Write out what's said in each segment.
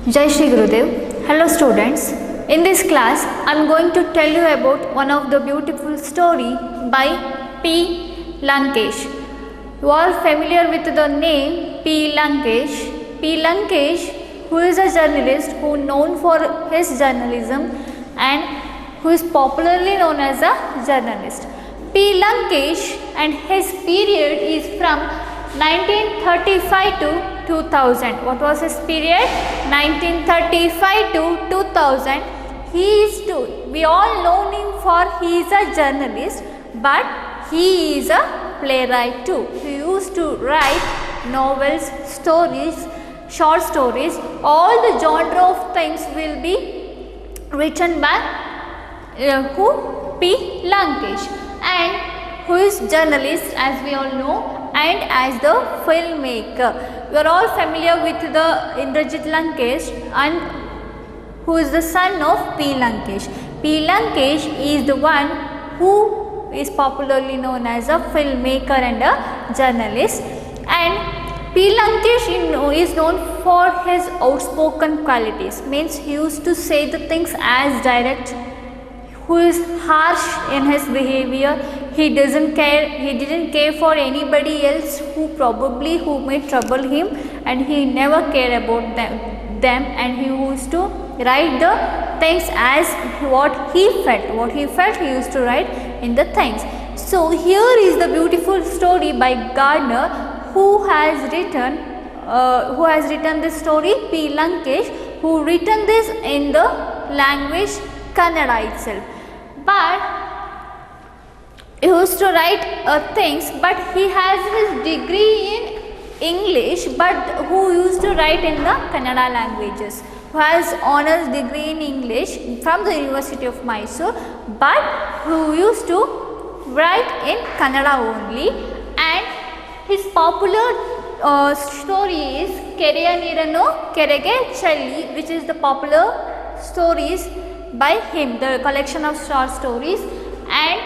Jai Shri Gurudev. Hello students. In this class, I am going to tell you about one of the beautiful story by P. Lankesh. You are familiar with the name P. Lankesh. P. Lankesh, who is a journalist who known for his journalism and who is popularly known as a journalist. P. Lankesh and his period is from 1935 to 2000. What was his period? 1935 to 2000. We all know him for he is a journalist, but he is a playwright too. He used to write novels, stories, short stories. All the genre of things will be written by who? P. Lankesh, and who is journalist as we all know, and as the filmmaker. You are all familiar with the Indrajit Lankesh, and who is the son of P. Lankesh. P. Lankesh is the one who is popularly known as a filmmaker and a journalist, and P. Lankesh is known for his outspoken qualities. Means he used to say the things as direct, who is harsh in his behavior. He didn't care for anybody else who may trouble him, and he never cared about them, and he used to write the things as what he felt he used to write in the things. So here is the beautiful story by Gardner, who has written this story. P. Lankesh, who written this in the language Kannada itself, but he used to write things, but he has his degree in English, but who used to write in the Kannada languages, who has honors degree in English from the University of Mysore, but who used to write in Kannada only. And his popular story is Kereya Neeranu Kerege Challi, which is the popular stories by him, the collection of short stories. And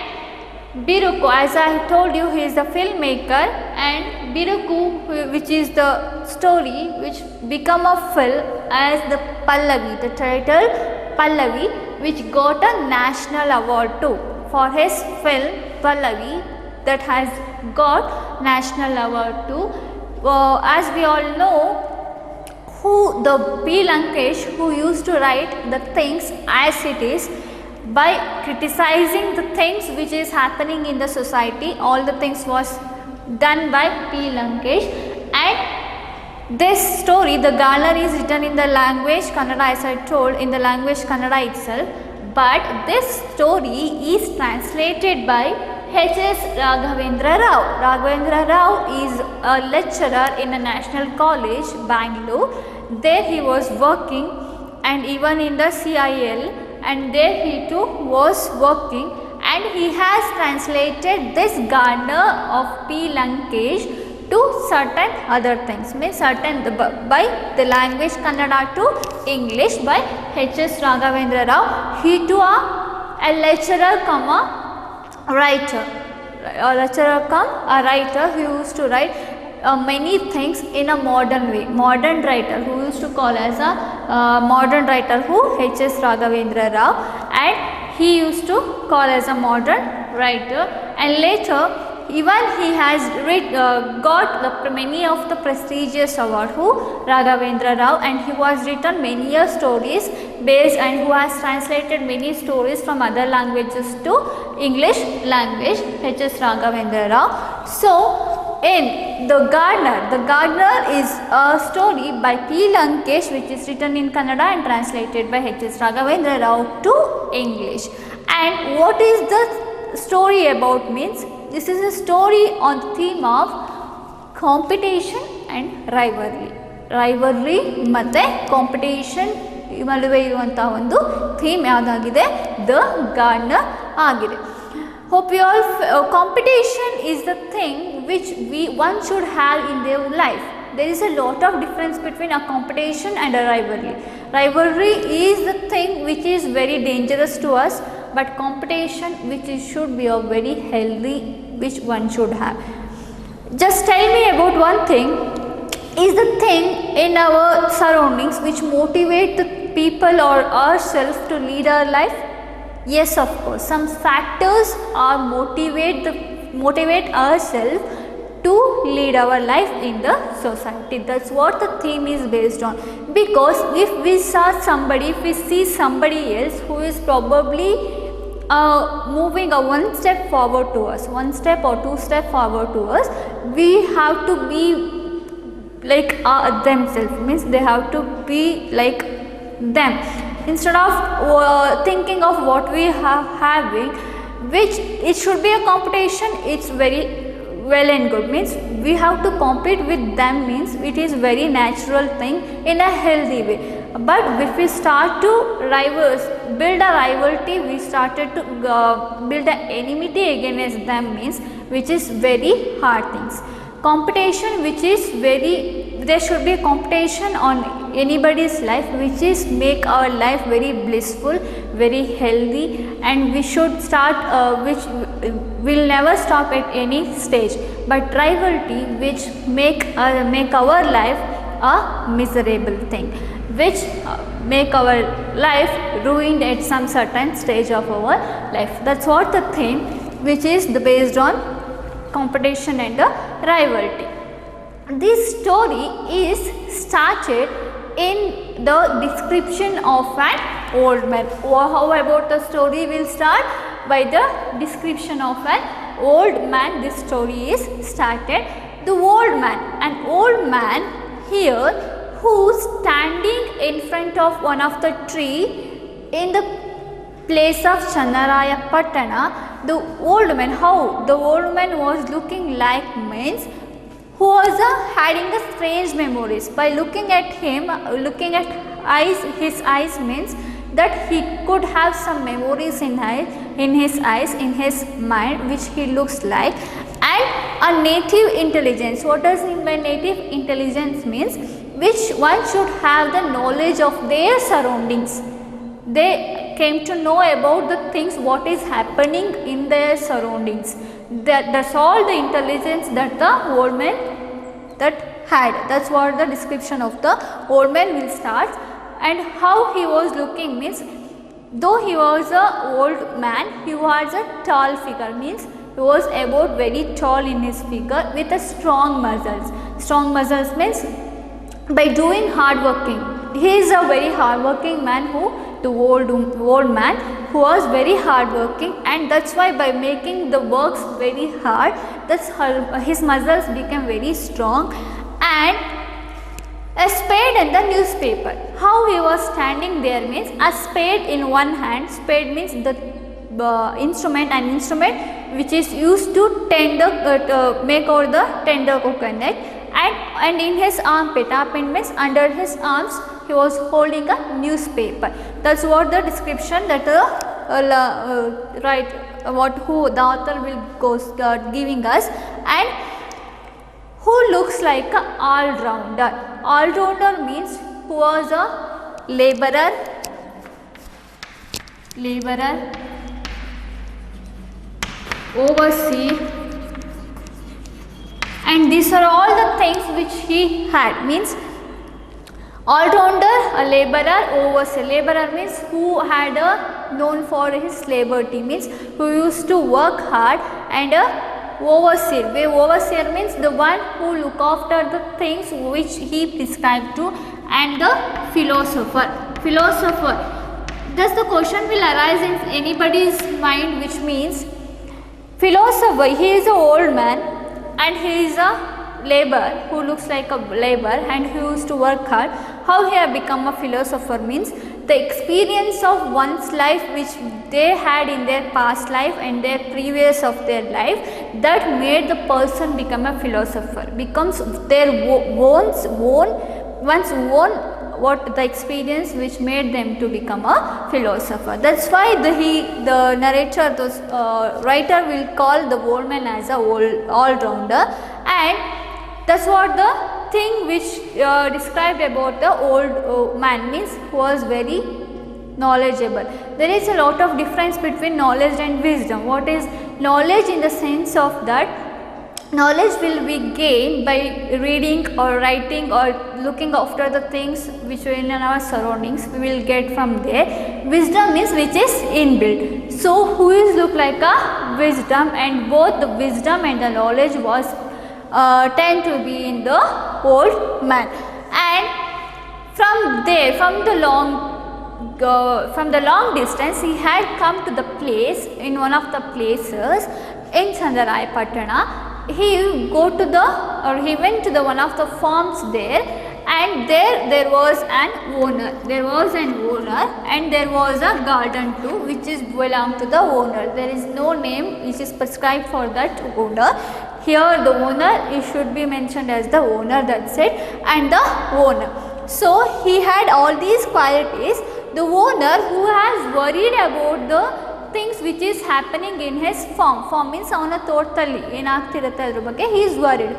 Biruku, as I told you, he is the filmmaker, and Biruku, which is the story which become a film as the Pallavi, the title Pallavi, which got a national award too for his film Pallavi, that has got national award too. As we all know, who the P. Lankesh, who used to write the things as it is, by criticizing the things which is happening in the society. All the things was done by P. Lankesh, and this story, the Gardner, is written in the language Kannada, as I told, in the language Kannada itself, but this story is translated by H.S. Raghavendra Rao. Raghavendra Rao is a lecturer in a National College, Bangalore. There he was working, and even in the CIL, and there he too was working, and he has translated this Gardner of P. Lankesh to certain other things, means certain by the language Kannada to English by H.S. Raghavendra Rao. He too a lecturer come a writer, who used to write many things in a modern way. Modern writer, who used to call as a modern writer, who H.S. Raghavendra Rao, and he used to call as a modern writer. And later even he has got many of the prestigious award, who Raghavendra Rao, and he was written many stories based, and who has translated many stories from other languages to English language, H.S. Raghavendra Rao. So in the Gardner is a story by P. Lankesh, which is written in Kannada and translated by H.S. Raghavendra Rao to English. And what is the story about? Means this is a story on the theme of competition and rivalry ಮತ್ತೆ competition ನಡುವೆ ಇರುವಂತಹ ಒಂದು theme ಯಾವುದಾಗಿದೆ, the Gardner ಆಗಿದೆ. Hope you all competition is the thing which one should have in their life. There is a lot of difference between a competition and a rivalry. Rivalry is the thing which is very dangerous to us, but competition which should be a very healthy, which one should have. Just tell me about one thing. is the thing in our surroundings which motivate the people or ourselves to lead our life? Yes, of course. Some factors are motivate ourselves to lead our life in the society. That's what the theme is based on. Because if we see somebody else who is probably moving one step forward to us, one step or two step forward to us, we have to be like themselves, means they have to be like them, instead of thinking of what we are having, which it should be a competition. It's very well and good, means we have to compete with them, means it is very natural thing in a healthy way. But if we start to build a rivalry, we started to build an enmity against them, means which is very hard things. Competition, which is there should be competition on anybody's life, which is make our life very blissful, very healthy, and we should start which will never stop at any stage. But rivalry which make our life a miserable thing, which make our life ruined at some certain stage of our life. That's what the theme which is based on competition and the rivalry. This story is started in the description of an old man. How about the story will start? By the description of an old man. This story is started. The old man, an old man here who's standing in front of one of the tree in the place of Channaraya Pattana. The old man, how the old man was looking like, means who was having a strange memories. By looking at him, looking at his eyes means that he could have some memories in his eyes, in his mind, which he looks like. And a native intelligence. What does mean by native intelligence? Means which one should have the knowledge of their surroundings. They came to know about the things what is happening in their surroundings. That's all the intelligence that the old man that had. That's what the description of the old man will start. And how he was looking means, though he was a old man, he was a tall figure, means he was about very tall in his figure with a strong muscles. Strong muscles means by doing hard working. He is a very hard working man, the old man who was very hard working, and that's why by making the works very hard, his muscles became very strong. And a spade and the newspaper. How he was standing there means a spade in one hand. Spade means the an instrument which is used to make over the tender coconut. And in his armpit means under his arms, he was holding a newspaper. That's what the description that the author will go giving us. And who looks like a all-rounder. All-rounder means who was a laborer, overseer, and these are all the things which he had. Means all-rounder, a laborer, overseer. Laborer means who had known for his labour, means who used to work hard, and overseer. Overseer means the one who look after the things which he prescribed to. And the philosopher. Thus the question will arise in anybody's mind, which means philosopher, he is an old man and he is a laborer who looks like a laborer and who used to work hard. How he have become a philosopher means the experience of one's life which they had in their past life and their previous of their life, that made the person become a philosopher, becomes their one's own what the experience which made them to become a philosopher. That's why the narrator, the writer will call the old man as a all-rounder, and that's what the thing which described about the old man means was very knowledgeable. There is a lot of difference between knowledge and wisdom. What is knowledge? In the sense of that knowledge will be gained by reading or writing or looking after the things which are in our surroundings. We will get from there. Wisdom means which is inbuilt. So who is look like a wisdom, and both the wisdom and the knowledge was tend to be in the old man. And from there, from the long distance, he had come to the place, in one of the places in Chandarayapatana. He went to the one of the farms there, and there was an owner. And there was a garden too, which is belong to the owner. There is no name which is prescribed for that owner. Here the owner, it should be mentioned as the owner, that's it, and the owner. So he had all these qualities. The owner who has worried about the things which is happening in his farm means avana totally enagtirutte adra bagge he is worried.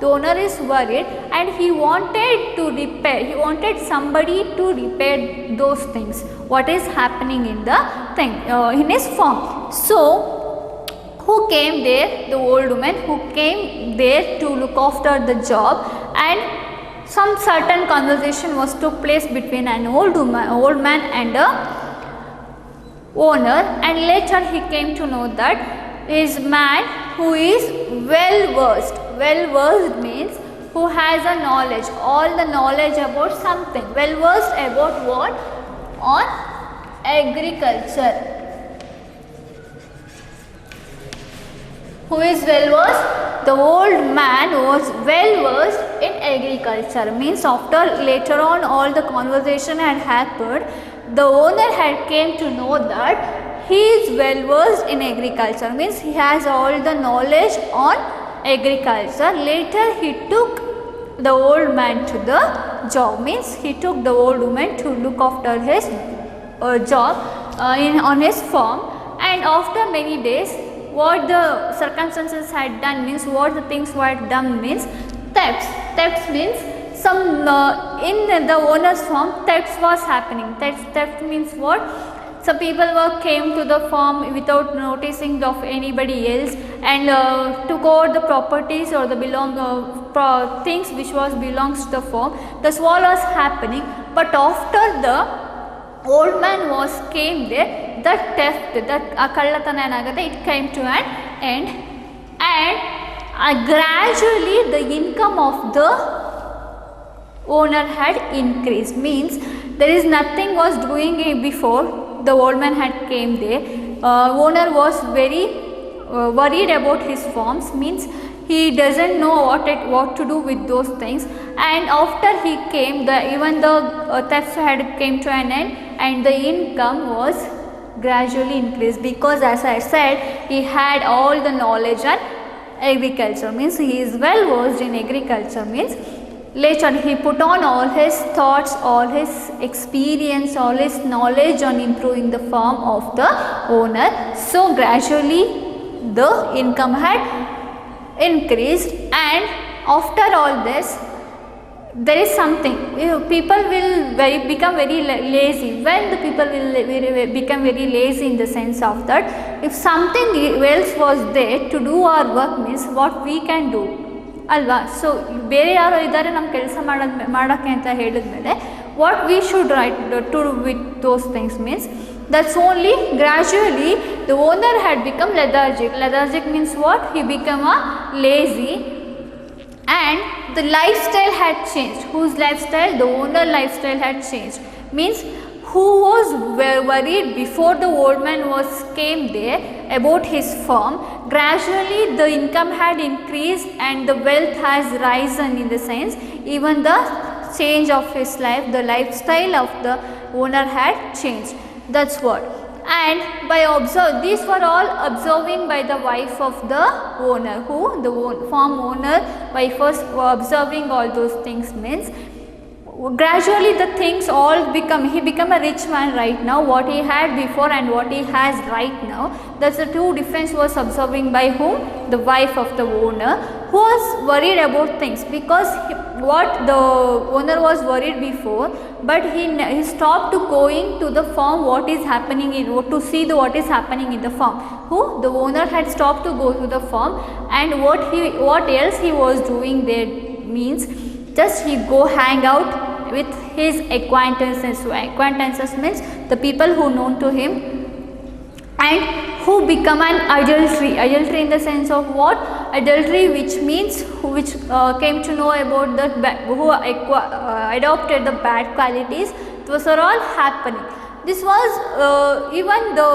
The owner is worried, and he wanted somebody to repair those things what is happening in the thing in his farm. So who came there? The old woman who came there to look after the job, and some certain conversation was took place between an old man and a owner, and later he came to know that is man who is well versed. Well versed means who has a knowledge, all the knowledge about something. Well versed about what? On agriculture. Who is well versed? The old man was well versed in agriculture. Means after later on all the conversation had happened, the owner had came to know that he is well versed in agriculture. Means he has all the knowledge on agriculture. Later he took the old man to the job. Means he took the old woman to look after his job on his farm. And after many days, what the circumstances had done means, what the things were done means thefts. Thefts means some in the owner's farm thefts was happening. Theft means what? Some people came to the farm without noticing of anybody else, and took over the properties or the things which belongs to the farm. That's what was happening. But after the old man came there, that theft, that kallatana enagate, it came to an end, and gradually the income of the owner had increased. Means there is nothing was doing before the old man had came there. Owner was very worried about his farms. Means he doesn't know what to do with those things. And after he came, even the theft had came to an end, and the income was gradually increased, because as I said, he had all the knowledge on agriculture. Means he is well versed in agriculture. Means later he put on all his thoughts, all his experience, all his knowledge on improving the farm of the owner. So gradually the income had increased. And after all this, there is something, people will become very lazy. When the people will become very lazy, in the sense of that if something else was there to do our work, means what we can do ಅಲ್ವಾ. So ಬೇರೆ ಯಾರೋ ಇದ್ದಾರೆ ನಮ್ಮ ಕೆಲಸ ಮಾಡೋಕ್ಕೆ ಅಂತ ಹೇಳಿದ್ಮೇಲೆ what we should right to with those things means that's only gradually the owner had become lethargic means what? He become a lazy, and the lifestyle had changed. Whose lifestyle? The owner lifestyle had changed. Means who was worried before the old man came there about his farm, gradually the income had increased and the wealth has risen, in the sense even the change of his life, the lifestyle of the owner had changed. That's what. And by these were all observing by the wife of the owner, the farm owner wife was observing all those things. Means gradually the things all he become a rich man right now. What he had before and what he has right now, that's the two difference was observing by whom? The wife of the owner, who was worried about things, because what the owner was worried before, but he stopped to going to the farm, what is happening in, to see what is happening in the farm. Who? The owner had stopped to go to the farm, and what else he was doing there means, just he go hang out with his acquaintances. So acquaintances means the people who known to him, and who become an adultery in the sense of what? Adultery, which means which came to know about that, who adopted the bad qualities. Those are all happening. This was even the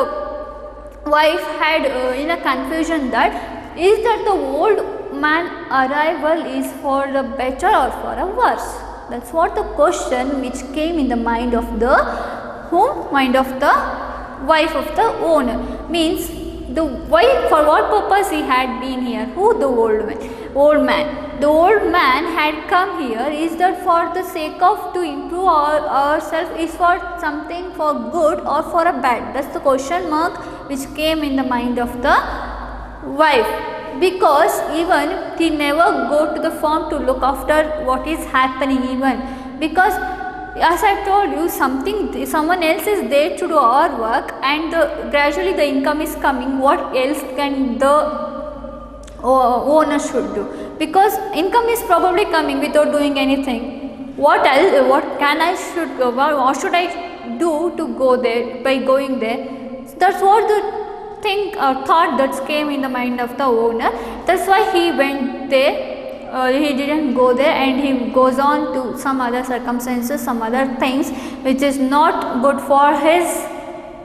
wife had in a confusion that is that the old man arrival is for the better or for a worse. That's what the question which came in the mind of the mind of the wife of the owner. Means the wife, for what purpose he had been here? Who? The old man. The old man had come here is that for the sake of to improve ourselves, is for something for good or for a bad? That's the question mark which came in the mind of the wife, because even he never go to the farm to look after what is happening, even because as I told you, someone else is there to do our work, and gradually the income is coming. What else can the owner should do? Because income is probably coming without doing anything. What else? What can I should go? What should I do to go there by going there? So that's what the thought that came in the mind of the owner. That's why he went there. He didn't go there, and he goes on to some other circumstances, some other things which is not good for his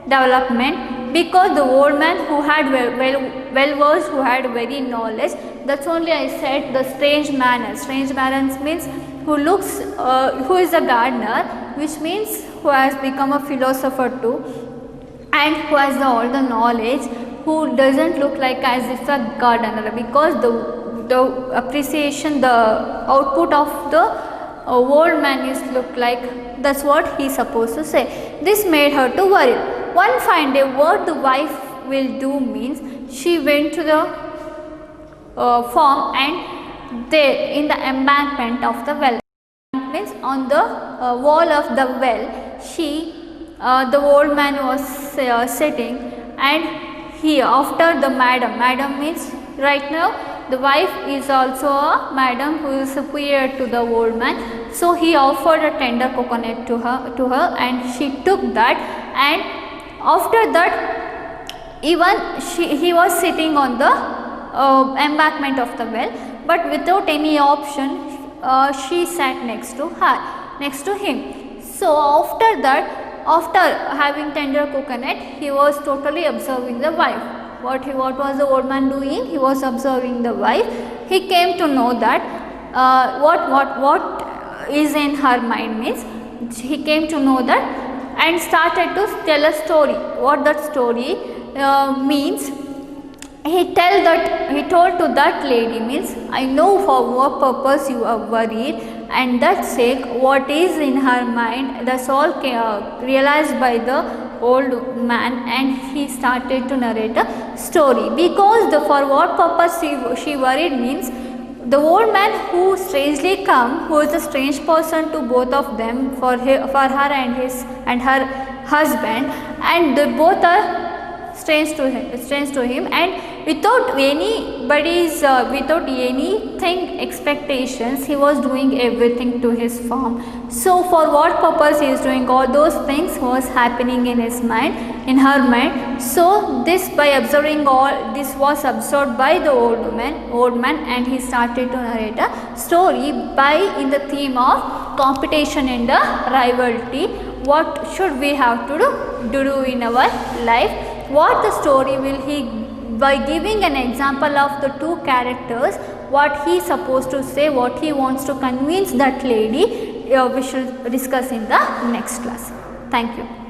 development, because the old man who had well versed, who had very knowledge, that's only I said the strange manners means who looks who is a gardener, which means who has become a philosopher too, and who has all the knowledge, who doesn't look like as if a gardener, because the appreciation, the output of the old man is look like, that's what he supposed to say. This made her to worry. One fine day, what the wife will do means, she went to the farm, and there in the embankment of the well, means on the wall of the well, the old man was sitting, and he after the madam means right now the wife is also a madam who is superior to the old man. So he offered a tender coconut to her, and she took that, and after that even he was sitting on the embankment of the well, but without any option she sat next to him. So after that, after having tender coconut, he was totally observing the wife. What was the old man doing? He was observing the wife. He came to know that what is in her mind means, he came to know that, and started to tell a story. What that story means, he told to that lady means, I know for what purpose you are worried, and that sake what is in her mind, that's all realized by the old man, and he started to narrate a story. Because for what purpose she worried means, the old man who strangely come, who is a strange person to both of them, for her and her husband, and they both are strange to him, and without anything expectations, he was doing everything to his farm. So for what purpose he is doing all those things was happening in her mind. So this, by observing all this, was observed by the old man, and he started to narrate a story in the theme of competition and rivalry. What should we have to do in our life? What the story will he, by giving an example of the two characters, what he supposed to say, what he wants to convince that lady, we shall discuss in the next class. Thank you.